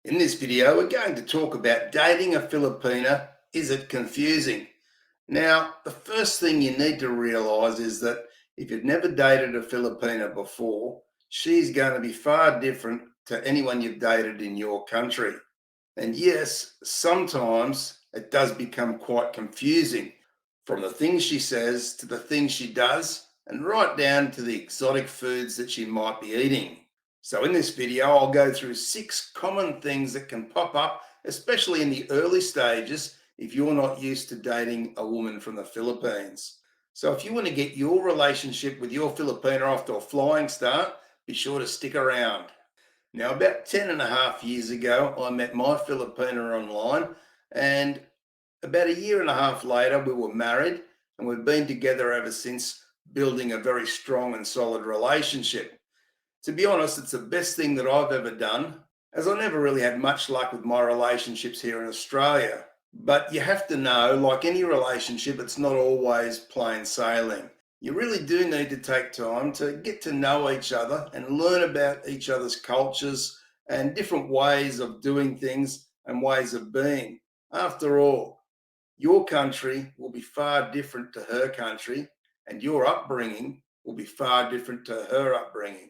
In this video, we're going to talk about dating a Filipina. Is it confusing? Now, the first thing you need to realize is that if you've never dated a Filipina before, she's going to be far different to anyone you've dated in your country. And yes, sometimes it does become quite confusing from the things she says to the things she does, and right down to the exotic foods that she might be eating. So, in this video, I'll go through 6 common things that can pop up, especially in the early stages if you're not used to dating a woman from the Philippines. So, if you want to get your relationship with your Filipina off to a flying start, be sure to stick around. Now, about 10 and a half years ago, I met my Filipina online, and about a year and a half later, we were married, and we've been together ever since, building a very strong and solid relationship. To be honest, it's the best thing that I've ever done, as I never really had much luck with my relationships here in Australia. But you have to know, like any relationship, it's not always plain sailing. You really do need to take time to get to know each other and learn about each other's cultures and different ways of doing things and ways of being. After all, your country will be far different to her country, and your upbringing will be far different to her upbringing.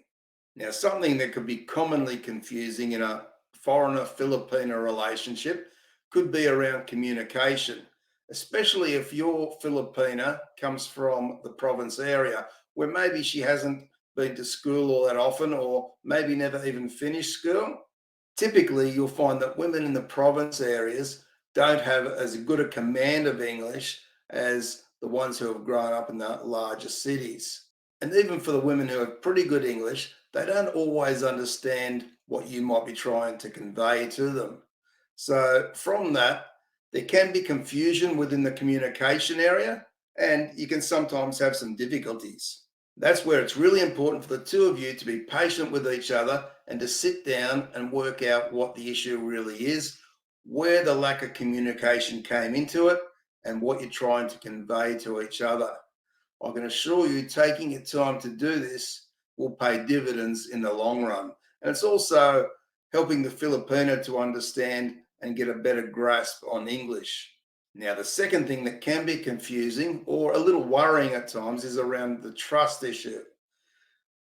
Now, something that could be commonly confusing in a foreigner Filipino relationship could be around communication, especially if your Filipina comes from the province area where maybe she hasn't been to school all that often or maybe never even finished school. Typically, you'll find that women in the province areas don't have as good a command of English as the ones who have grown up in the larger cities. And even for the women who have pretty good English, they don't always understand what you might be trying to convey to them. So, from that, there can be confusion within the communication area, and you can sometimes have some difficulties. That's where it's really important for the two of you to be patient with each other and to sit down and work out what the issue really is, where the lack of communication came into it, and what you're trying to convey to each other. I can assure you, taking your time to do this will pay dividends in the long run. And it's also helping the Filipino to understand and get a better grasp on English. Now, the second thing that can be confusing or a little worrying at times is around the trust issue.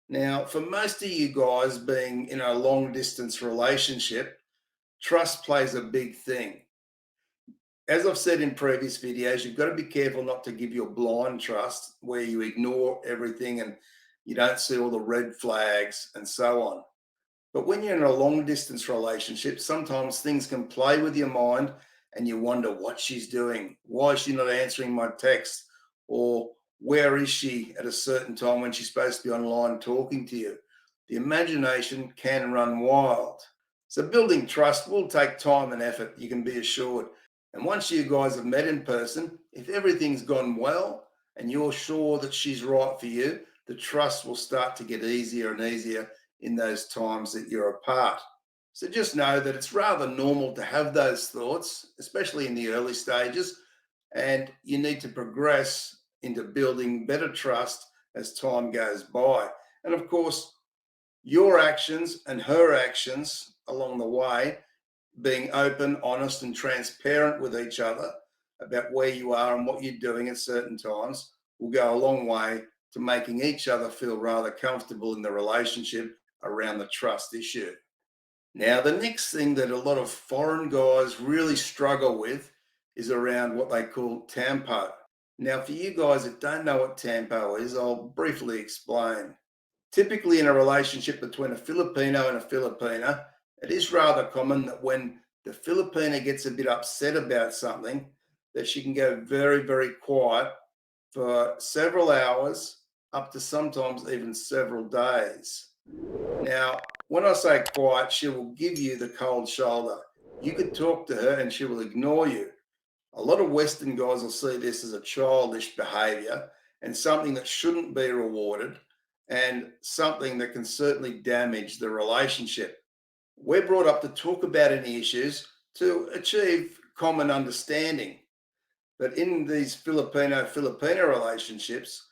Now, for most of you guys being in a long distance relationship, trust plays a big thing. As I've said in previous videos, you've got to be careful not to give your blind trust where you ignore everything and you don't see all the red flags and so on. But when you're in a long distance relationship, sometimes things can play with your mind and you wonder what she's doing. Why is she not answering my text? Or where is she at a certain time when she's supposed to be online talking to you? The imagination can run wild. So building trust will take time and effort, you can be assured. And once you guys have met in person, if everything's gone well and you're sure that she's right for you, the trust will start to get easier and easier in those times that you're apart. So just know that it's rather normal to have those thoughts, especially in the early stages, and you need to progress into building better trust as time goes by. And of course, your actions and her actions along the way, being open, honest, and transparent with each other about where you are and what you're doing at certain times will go a long way to making each other feel rather comfortable in the relationship around the trust issue. Now, the next thing that a lot of foreign guys really struggle with is around what they call tampo. Now, for you guys that don't know what tampo is, I'll briefly explain. Typically, in a relationship between a Filipino and a Filipina, it is rather common that when the Filipina gets a bit upset about something, that she can go very, very quiet for several hours, up to sometimes even several days. Now, when I say quiet, she will give you the cold shoulder. You could talk to her and she will ignore you. A lot of Western guys will see this as a childish behavior and something that shouldn't be rewarded and something that can certainly damage the relationship. We're brought up to talk about any issues to achieve common understanding. But in these Filipino relationships,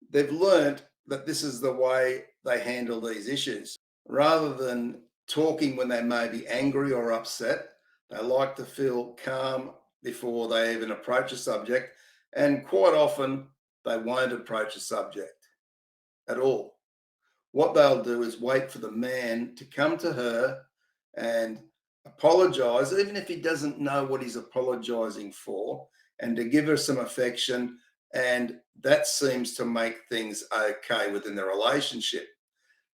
they've learned that this is the way they handle these issues. Rather than talking when they may be angry or upset. They like to feel calm before they even approach a subject. And quite often, they won't approach a subject at all. What they'll do is wait for the man to come to her and apologize, even if he doesn't know what he's apologizing for, and to give her some affection. And that seems to make things okay within the relationship.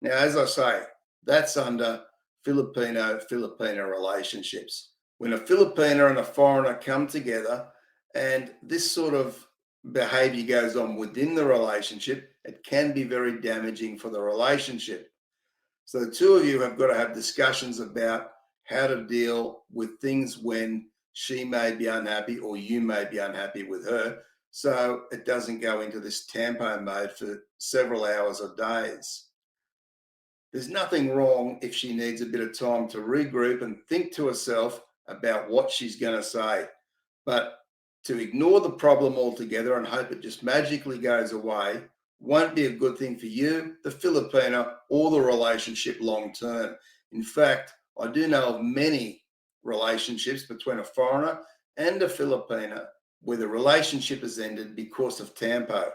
Now, as I say, that's under Filipino relationships. When a Filipino and a foreigner come together and this sort of behavior goes on within the relationship, it can be very damaging for the relationship. So the two of you have got to have discussions about how to deal with things when she may be unhappy or you may be unhappy with her. So it doesn't go into this tampo mode for several hours or days. There's nothing wrong if she needs a bit of time to regroup and think to herself about what she's going to say. But to ignore the problem altogether and hope it just magically goes away won't be a good thing for you, the Filipino, or the relationship long term. In fact, I do know of many relationships between a foreigner and a Filipino where the relationship has ended because of tampo.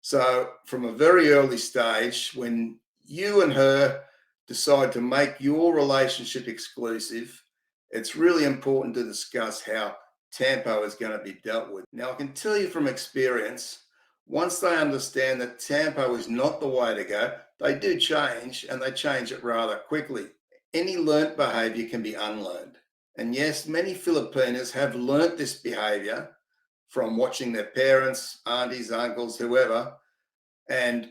So, from a very early stage, when you and her decide to make your relationship exclusive, it's really important to discuss how tampo is going to be dealt with. Now, I can tell you from experience, once they understand that tampo is not the way to go, they do change and they change it rather quickly. Any learnt behavior can be unlearned. And yes, many Filipinos have learnt this behavior from watching their parents, aunties, uncles, whoever, and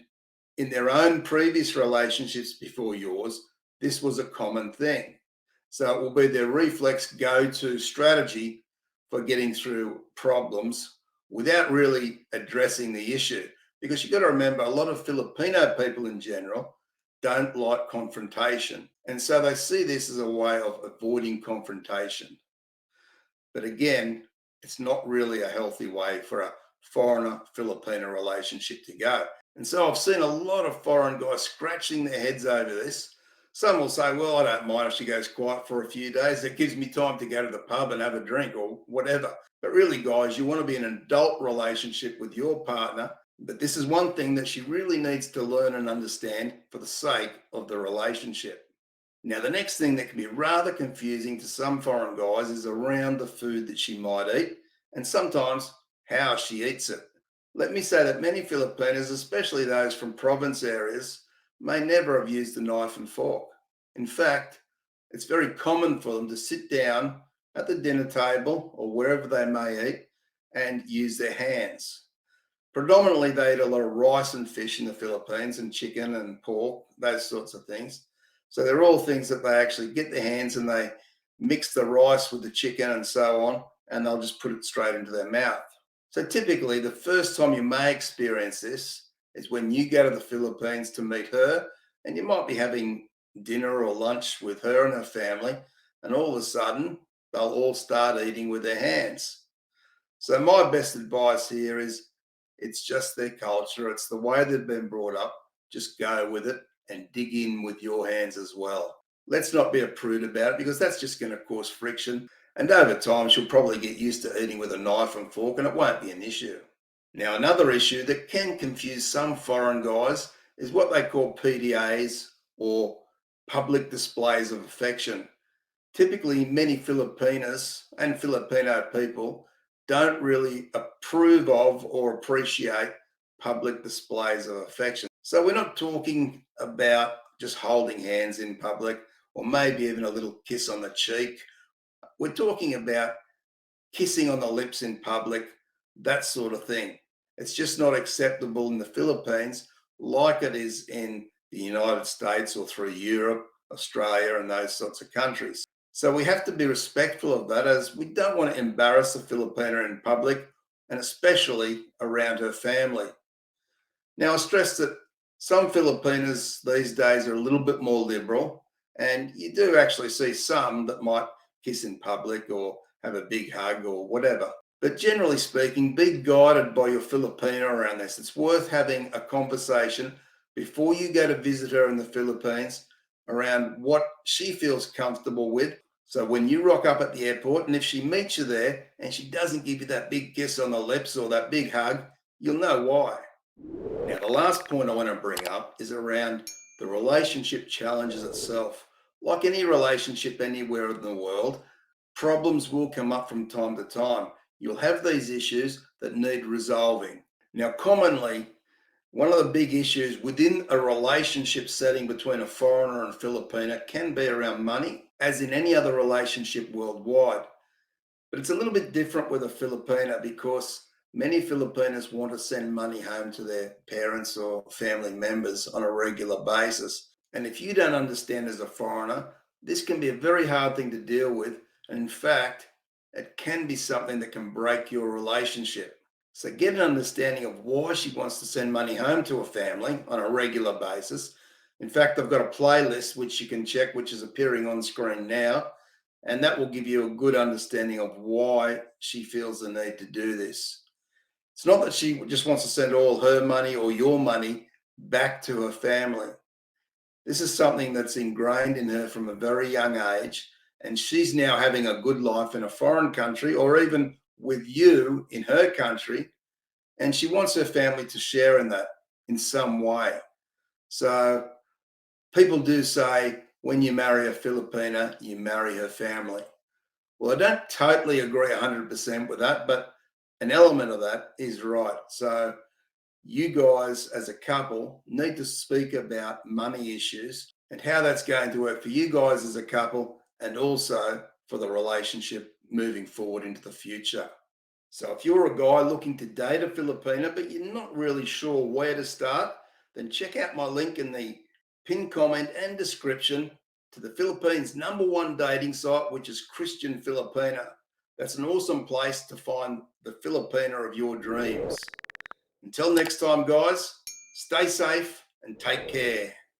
in their own previous relationships before yours, this was a common thing. So it will be their reflex go to strategy for getting through problems without really addressing the issue. Because you've got to remember, a lot of Filipino people in general don't like confrontation. And so they see this as a way of avoiding confrontation. But again, it's not really a healthy way for a foreigner Filipino relationship to go. And so I've seen a lot of foreign guys scratching their heads over this. Some will say, well, I don't mind if she goes quiet for a few days. It gives me time to go to the pub and have a drink or whatever. But really, guys, you want to be in an adult relationship with your partner. But this is one thing that she really needs to learn and understand for the sake of the relationship. Now, the next thing that can be rather confusing to some foreign guys is around the food that she might eat and sometimes how she eats it. Let me say that many Filipinos, especially those from province areas, may never have used a knife and fork. In fact, it's very common for them to sit down at the dinner table or wherever they may eat and use their hands. Predominantly, they eat a lot of rice and fish in the Philippines and chicken and pork, those sorts of things. So they're all things that they actually get their hands and they mix the rice with the chicken and so on, and they'll just put it straight into their mouth. So typically, the first time you may experience this is when you go to the Philippines to meet her, and you might be having dinner or lunch with her and her family, and all of a sudden, they'll all start eating with their hands. So my best advice here is it's just their culture. It's the way they've been brought up. Just go with it and dig in with your hands as well. Let's not be a prude about it because that's just going to cause friction. And over time, she'll probably get used to eating with a knife and fork and it won't be an issue. Now, another issue that can confuse some foreign guys is what they call PDAs or public displays of affection. Typically, many Filipinas and Filipino people don't really approve of or appreciate public displays of affection. So we're not talking about just holding hands in public or maybe even a little kiss on the cheek. We're talking about kissing on the lips in public, that sort of thing. It's just not acceptable in the Philippines like it is in the United States or through Europe, Australia, and those sorts of countries. So we have to be respectful of that as we don't want to embarrass a Filipino in public and especially around her family. Now, I stress that some Filipinos these days are a little bit more liberal, and you do actually see some that might kiss in public or have a big hug or whatever. But generally speaking, be guided by your Filipino around this. It's worth having a conversation before you go to visit her in the Philippines around what she feels comfortable with. So when you rock up at the airport, and if she meets you there and she doesn't give you that big kiss on the lips or that big hug, you'll know why. Now, the last point I want to bring up is around the relationship challenges itself. Like any relationship anywhere in the world, problems will come up from time to time. You'll have these issues that need resolving. Now, commonly, one of the big issues within a relationship setting between a foreigner and a Filipina can be around money, as in any other relationship worldwide. But it's a little bit different with a Filipina because many Filipinos want to send money home to their parents or family members on a regular basis. And if you don't understand as a foreigner, this can be a very hard thing to deal with. And in fact, it can be something that can break your relationship. So get an understanding of why she wants to send money home to a family on a regular basis. In fact, I've got a playlist which you can check, which is appearing on screen now, and that will give you a good understanding of why she feels the need to do this. It's not that she just wants to send all her money or your money back to her family. This is something that's ingrained in her from a very young age, and she's now having a good life in a foreign country or even with you in her country, and she wants her family to share in that in some way. So people do say when you marry a Filipina, you marry her family. Well, I don't totally agree 100% with that, but an element of that is right. So you guys as a couple need to speak about money issues and how that's going to work for you guys as a couple and also for the relationship moving forward into the future. So if you're a guy looking to date a Filipina, but you're not really sure where to start, then check out my link in the pinned comment and description to the Philippines' #1 dating site, which is Christian Filipina. That's an awesome place to find the Filipina of your dreams. Until next time, guys, stay safe and take care.